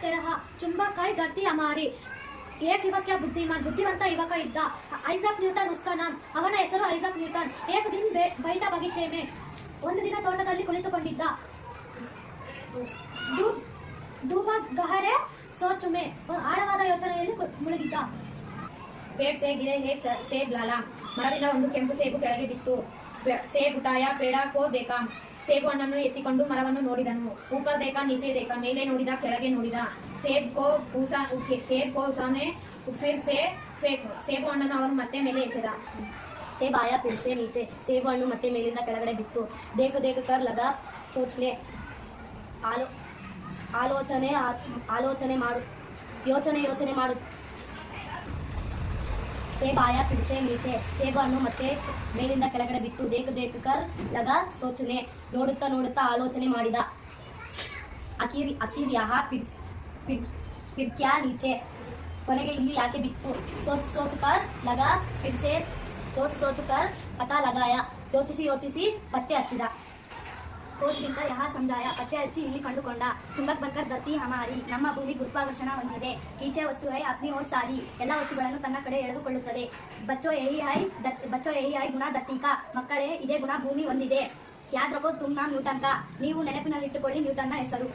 ತೆರಹ ಚುಂಬಕಾಯಿ ಗತಿ ಅಮಾರಿ ಏಕ್ ಯುವಕ ಬುದ್ಧಿಮಾನ್ ಬುದ್ಧಿವಂತ ಯುವಕ ಇದ್ದ ಐಸಾಕ್ ನ್ಯೂಟನ್ ಉಸ್ಕಾ ನಾಮ್ ಅವನ ಹೆಸರು ಐಸಾಕ್ ನ್ಯೂಟನ್. ಏಕ್ ದಿನ ಬೈಟ ಬಗೀಚೆ ಮೇ ಒಂದು ದಿನ ತೋಟದಲ್ಲಿ ಕುಳಿತುಕೊಂಡಿದ್ದ. ಡೂಬ ಗಹರೆ ಸೋಚು ಮೇ ಆಳವಾದ ಯೋಚನೆಯಲ್ಲಿ ಮುಳುಗಿದ್ದ. पेड़ से गिरे एक सेब लाला ಮರದಿಂದ ಒಂದು ಕೆಂಪು ಸೇಬು ಕೆಳಗೆ ಬಿತ್ತು. ಸೇಬ್ ಉಟಾಯ ಪೇಡ ಕೋ ದೇಖಾ ಸೇಬು ಹಣ್ಣನ್ನು ಎತ್ತಿಕೊಂಡು ಮರವನ್ನು ನೋಡಿದನು. ऊपर देखा नीचे देखा ಮೇಲೆ ನೋಡಿದ ಕೆಳಗೆ ನೋಡಿದ. ಸೇಬ್ ಕೋ ಉಸಾನೆ फिर से फेंक ಸೇಬು ಹಣ್ಣನ್ನು ಅವನು ಮತ್ತೆ ಮೇಲೆ ಎಸೆದ. ಸೇಬ್ ಆಯಾ ಫಿರ್ ಸೆ ನೀಚೆ ಸೇಬು ಹಣ್ಣು ಮತ್ತೆ ಮೇಲಿಂದ ಕೆಳಗಡೆ ಬಿತ್ತು. ದೇಖ ದೇಖ ಕರ್ ಲಗಾ ಸೋಚ್ನೆ ಆಲೋಚನೆ ಮಾಡು ಯೋಚನೆ ಮಾಡು. ಸೇಬ್ ಆಯಾ ಫಿರ್ ಸೆ ನೀಚೆ ಸೇಬು ಹಣ್ಣು ಮತ್ತೆ ಮೇಲಿಂದ ಕೆಳಗಡೆ ಬಿತ್ತು. ದೇಖ ದೇಖ ಕರ್ ಲಗಾ ಸೋಚನೆ ನೋಡುತ್ತಾ ಆಲೋಚನೆ ಮಾಡಿದ. ಅಕೀರ್ ಯಹಾ ಫಿರ್ ಕ್ಯಾ ನೀಚೆ ಕೊನೆಗೆ ಇಲ್ಲಿ ಯಾಕೆ ಬಿತ್ತು. ಸೋಚ್ ಕರ್ ಲಗಾ ಫಿರ್ ಸೆ ಸೋಚ್ ಕರ್ ಪತಾ ಲಗಾಯ ಯೋಚಿಸಿ ಪತ್ತೆ ಹಚ್ಚಿದ. ಕೋಚ್ಗಿಂತ ಯಹ ಸಂಜಾಯ ಪತ್ತೆ ಹಚ್ಚಿ ಇಲ್ಲಿ ಕಂಡುಕೊಂಡ. ಚುಂಬಕ್ ಬಂಕರ್ ಧರ್ತಿ ಹಮಾರಿ ನಮ್ಮ ಭೂಮಿ ಗುರುತ್ವಾಕರ್ಷಣ ಹೊಂದಿದೆ. ಕೀಚೆ ವಸ್ತು ಹೈ ಅಪ್ನಿ ಓರ್ ಸಾರಿ ಎಲ್ಲ ವಸ್ತುಗಳನ್ನು ತನ್ನ ಕಡೆ ಎಳೆದುಕೊಳ್ಳುತ್ತದೆ. ಬಚ್ಚೋ ಯಹಿ ಹೈ ಗುಣ ಧರ್ತಿ ಕಾ ಮಕ್ಕಳೇ ಇದೇ ಗುಣ ಭೂಮಿ ಹೊಂದಿದೆ. ಯಾದ್ ರಖೋ ತುಮ್ ನಾಮ್ ನ್ಯೂಟನ್ ಕಾ ನೀವು ನೆನಪಿನಲ್ಲಿಟ್ಟುಕೊಳ್ಳಿ ನ್ಯೂಟನ್ನ ಹೆಸರು.